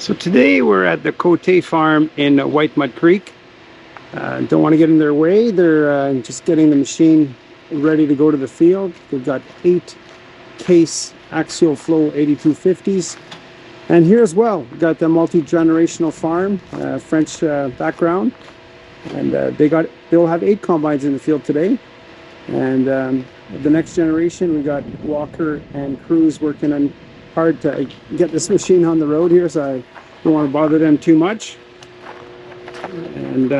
So today we're at the Côté farm in Whitemud Creek. Don't want to get in their way. They're just getting the machine ready to go to the field. They've got 8 case axial flow 8250s. And here as well, we've got the multi-generational farm, French background. And they'll have 8 combines in the field today. And the next generation, we got Walker and Cruz working on hard to get this machine on the road here, so I don't want to bother them too much. And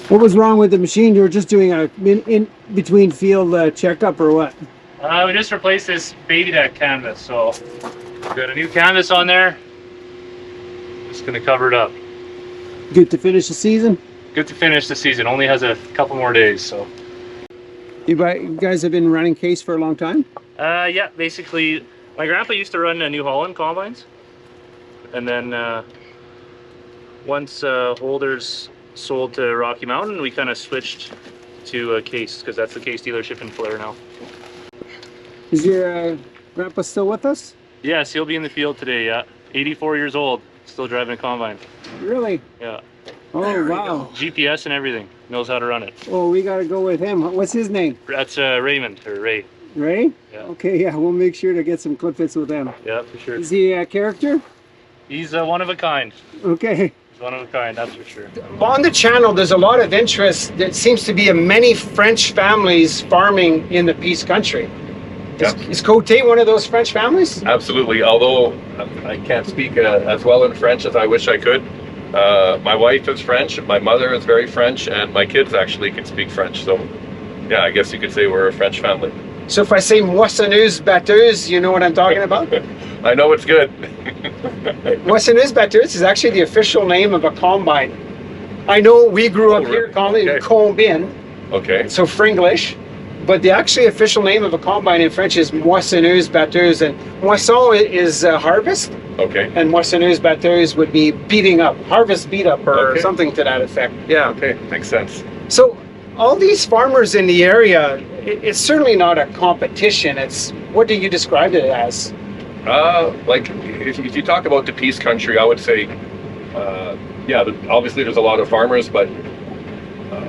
what was wrong with the machine? You were just doing a in between field checkup or what? We just replaced this baby deck canvas, so we've got a new canvas on there. Just gonna cover it up. Good to finish the season? Good to finish the season. Only has a couple more days, so. You guys have been running case for a long time? Yeah, basically, my grandpa used to run New Holland combines. And then once Holders sold to Rocky Mountain, we kind of switched to Case, because that's the Case dealership in Falher now. Is your grandpa still with us? Yes, he'll be in the field today, yeah. 84 years old, still driving a combine. Really? Yeah. Oh, wow. GPS and everything, knows how to run it. Oh, we got to go with him. What's his name? That's Raymond, or Ray. Ray? Yeah. Okay, yeah, we'll make sure to get some clip hits with him. Yeah, for sure. Is he a character? He's one of a kind. Okay. He's one of a kind, that's for sure. On the channel, there's a lot of interest. There seems to be many French families farming in the Peace Country. Is Côté one of those French families? Absolutely, although I can't speak as well in French as I wish I could. My wife is French, my mother is very French, and my kids actually can speak French. So, yeah, I guess you could say we're a French family. So if I say Moissonneuse-batteuse, you know what I'm talking about? I know it's good. Moissonneuse-batteuse is actually the official name of a combine. I know we grew up here calling it combine, so Fringlish, but the actually official name of a combine in French is Moissonneuse-batteuse, and moisson is harvest, and Moissonneuse-batteuse would be beating up, harvest beat up, or something to that effect. Yeah. Okay, makes sense. So all these farmers in the area, it's certainly not a competition. It's, what do you describe it as? Like if you talk about the Peace Country, I would say, yeah, obviously there's a lot of farmers, but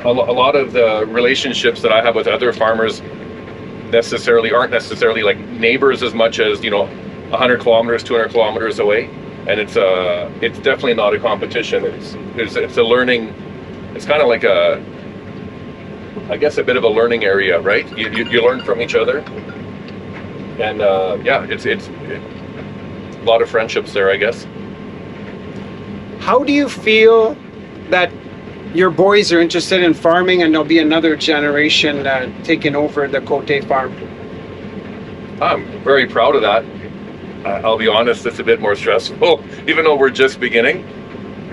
a lot of the relationships that I have with other farmers aren't necessarily like neighbors as much as, 100 kilometers, 200 kilometers away. And it's definitely not a competition. It's a learning. It's kind of like I guess a bit of a learning area, right? You learn from each other, and yeah, it's a lot of friendships there, I guess. How do you feel that your boys are interested in farming, and there'll be another generation taking over the Côté farm? I'm very proud of that. I'll be honest, it's a bit more stressful, even though we're just beginning.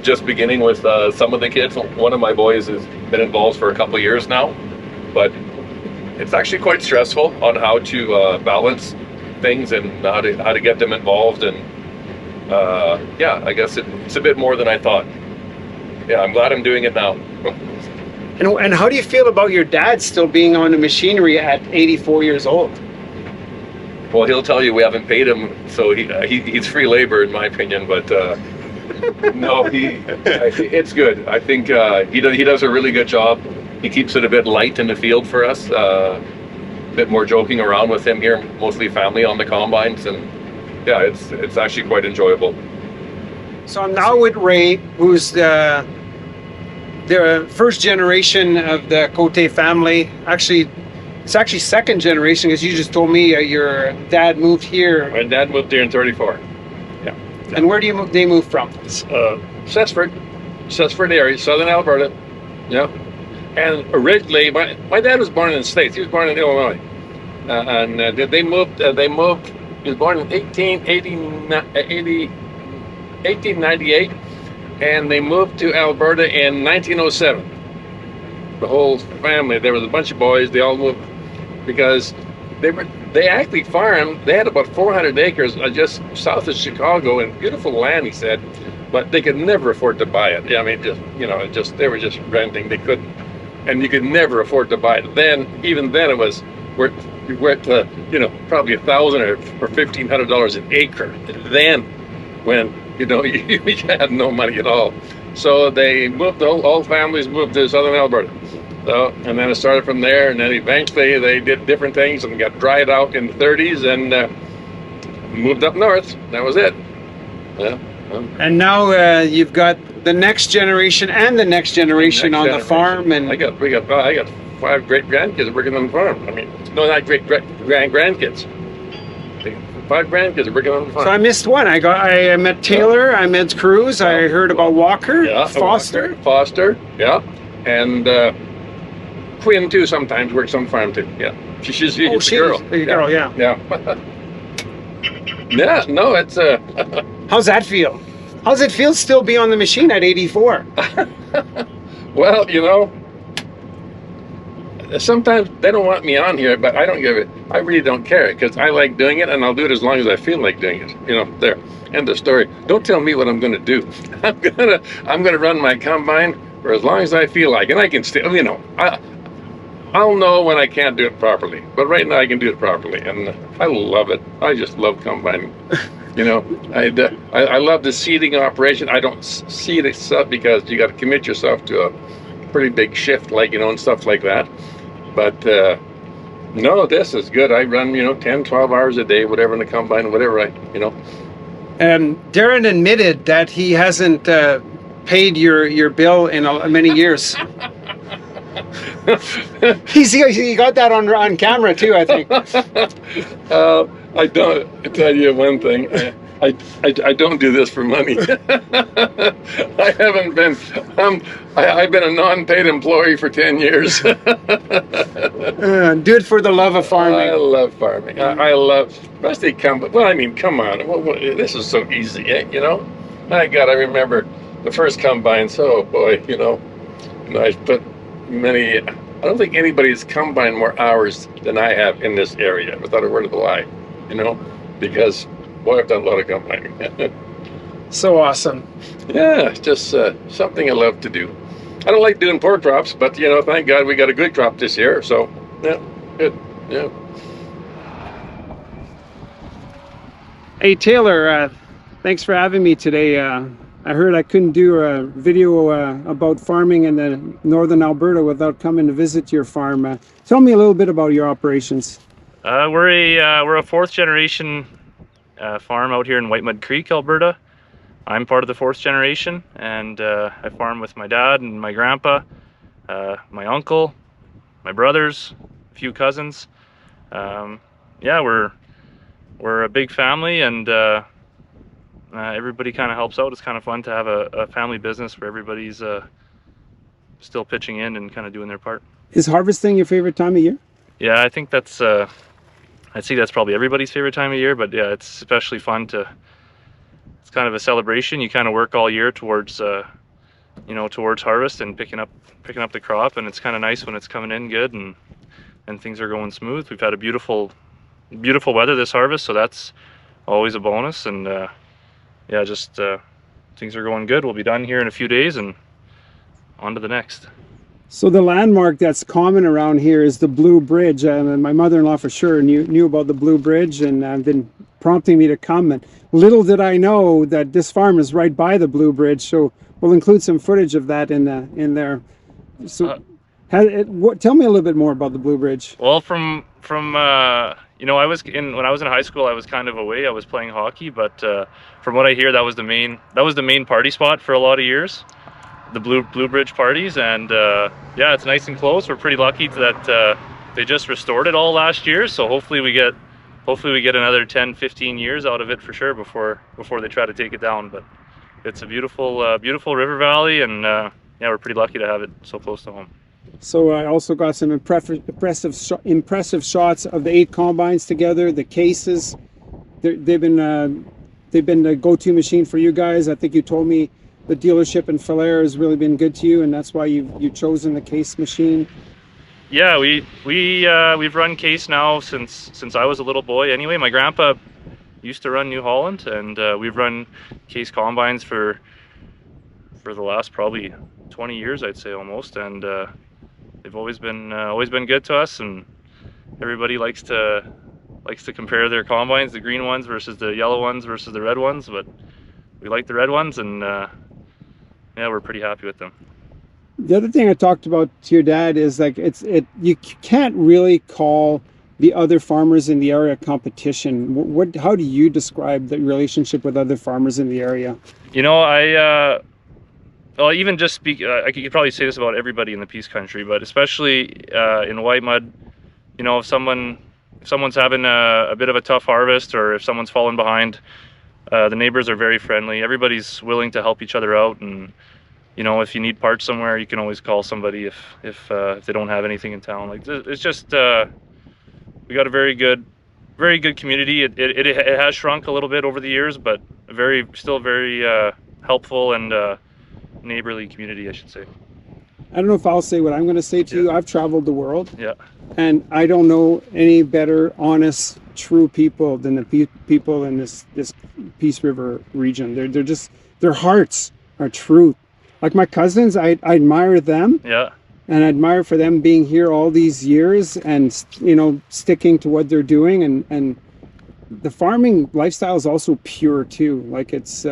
Just beginning with some of the kids. One of my boys has been involved for a couple of years now, but it's actually quite stressful on how to balance things and how to get them involved. And yeah, I guess it's a bit more than I thought. Yeah, I'm glad I'm doing it now. And how do you feel about your dad still being on the machinery at 84 years old? Well, he'll tell you we haven't paid him, so he's free labor in my opinion, but no, it's good. I think he does a really good job. He keeps it a bit light in the field for us, a bit more joking around with him here, mostly family on the combines, and yeah, it's actually quite enjoyable. So I'm now with Ray, who's the first generation of the Côté family. Actually, it's actually second generation, because you just told me your dad moved here. My dad moved here in 34. Yeah. And where do they move from? Cessford area, southern Alberta. Yeah. And originally, my dad was born in the States. He was born in Illinois. And they moved, he was born in 1898, and they moved to Alberta in 1907. The whole family, there was a bunch of boys, they all moved because they actually farmed. They had about 400 acres just south of Chicago, and beautiful land, he said, but they could never afford to buy it. I mean, they were just renting. They couldn't, and you could never afford to buy it. Even then, it was worth probably $1,000 or $1,500 an acre. Then when, you know, we had no money at all. So they moved, all families moved to southern Alberta. So, and then it started from there, and then eventually they did different things and got dried out in the 30s and moved up north. That was it. Yeah. And now you've got the next generation and the next generation on the farm, and I got 5 great grandkids working on the farm. I mean, no, not grandkids. 5 grandkids working on the farm. so I missed one. I met Taylor, I met Cruz, I heard about Walker, Foster. Foster, yeah, and Quinn too. Sometimes works on the farm too. Yeah, she's a girl. A girl, yeah. Yeah. Yeah. No, it's How's that feel? How's it feel still be on the machine at 84? Well, you know, sometimes they don't want me on here, but I don't give it. I really don't care because I like doing it, and I'll do it as long as I feel like doing it. You know, there. End of story. Don't tell me what I'm going to do. I'm gonna run my combine for as long as I feel like, and I can still, you know, I'll know when I can't do it properly. But right now I can do it properly, and I love it. I just love combining. You know, I love the seeding operation. I don't seed itself because you got to commit yourself to a pretty big shift, like, you know, and stuff like that. But no, this is good. I run, you know, 10, 12 hours a day, whatever in the combine, whatever you know. Darren admitted that he hasn't paid your bill in many years. He got that on camera too, I think. I don't. I tell you one thing. I don't do this for money. I haven't been. I've been a non-paid employee for 10 years. Do it for the love of farming. I love farming. I love, especially well, I mean, come on. This is so easy, you know. My God, I remember the first combines. Oh boy, you know. And I put many. I don't think anybody's combined more hours than I have in this area, without a word of a lie. You know, because boy, I've done a lot of combining. So awesome. Yeah, it's just something I love to do. I don't like doing poor crops, but you know, thank God we got a good crop this year. So yeah, good. Yeah. Hey Taylor, thanks for having me today. I heard I couldn't do a video about farming in the northern Alberta without coming to visit your farm. Tell me a little bit about your operations. We're a 4th generation farm out here in Whitemud Creek, Alberta. I'm part of the 4th generation, and I farm with my dad and my grandpa, my uncle, my brothers, a few cousins. Yeah, we're a big family, and everybody kind of helps out. It's kind of fun to have a family business where everybody's still pitching in and kind of doing their part. Is harvesting your favorite time of year? Yeah, I think that's I'd say that's probably everybody's favorite time of year, but yeah, it's especially fun it's kind of a celebration. You kind of work all year towards you know, towards harvest and picking up the crop, and it's kind of nice when it's coming in good and things are going smooth. We've had a beautiful weather this harvest, so that's always a bonus. And yeah, just things are going good. We'll be done here in a few days and on to the next. So the landmark that's common around here is the Blue Bridge, and my mother-in-law for sure knew about the Blue Bridge and been prompting me to come. And little did I know that this farm is right by the Blue Bridge, so we'll include some footage of that in there. So, tell me a little bit more about the Blue Bridge. Well, from you know, when I was in high school, I was kind of away. I was playing hockey, but from what I hear, that was the main party spot for a lot of years. The Blue Bridge parties, and yeah, it's nice and close. We're pretty lucky that they just restored it all last year, so hopefully we get another 10-15 years out of it for sure before they try to take it down. But it's a beautiful river valley, and yeah, we're pretty lucky to have it so close to home. So I also got some impressive shots of the 8 combines together, the cases. They've been the go-to machine for you guys. I think you told me the dealership in Falher has really been good to you, and that's why you've chosen the case machine. Yeah, we've run case now since I was a little boy. Anyway, my grandpa used to run New Holland, and we've run case combines for the last probably 20 years, I'd say, almost. And they've always been good to us, and everybody likes to compare their combines, the green ones versus the yellow ones versus the red ones. But we like the red ones, and yeah, we're pretty happy with them. The other thing I talked about to your dad is like you can't really call the other farmers in the area competition. How do you describe the relationship with other farmers in the area? You know, well, even just speak, I could probably say this about everybody in the Peace Country, but especially in Whitemud, you know, if someone's having a bit of a tough harvest, or if someone's fallen behind, the neighbors are very friendly. Everybody's willing to help each other out, and you know, if you need parts somewhere, you can always call somebody if they don't have anything in town. Like, it's just we got a very good community. It has shrunk a little bit over the years, but still very helpful and neighborly community, I should say. I don't know if I'll say what I'm going to say to you. I've traveled the world, and I don't know any better, honest, true people than the people in this Peace River region. They're just, their hearts are true. Like my cousins, I admire them. And I admire for them being here all these years and, you know, sticking to what they're doing. And the farming lifestyle is also pure too. Like it's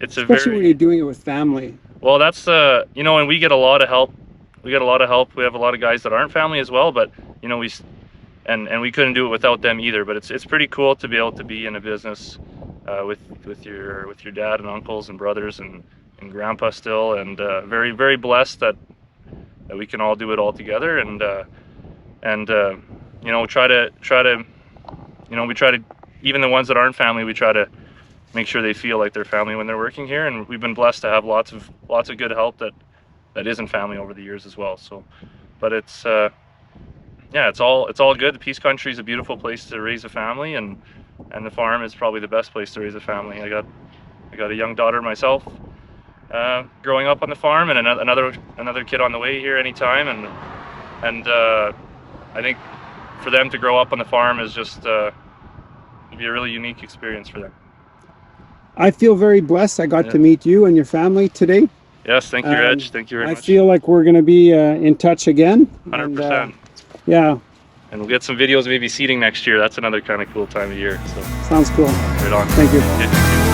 especially when you're doing it with family. Well, that's you know, and we get a lot of help. We have a lot of guys that aren't family as well, but you know, we couldn't do it without them either. But it's pretty cool to be able to be in a business with your dad and uncles and brothers and grandpa still, and very, very blessed that we can all do it all together, and you know, try to you know, we try to, even the ones that aren't family, we try to make sure they feel like they're family when they're working here, and we've been blessed to have lots of good help that isn't family over the years as well. So, but it's yeah, it's all good. The Peace Country is a beautiful place to raise a family, and the farm is probably the best place to raise a family. I got a young daughter myself, growing up on the farm, and another kid on the way here anytime, and I think for them to grow up on the farm is just it'd be a really unique experience for them. I feel very blessed. I got to meet you and your family today. Yes, thank you, Reg. Thank you very much. I feel like we're going to be in touch again. 100%. Yeah. And we'll get some videos, maybe seeding next year. That's another kind of cool time of year. So sounds cool. Right on. Thank you. Yeah,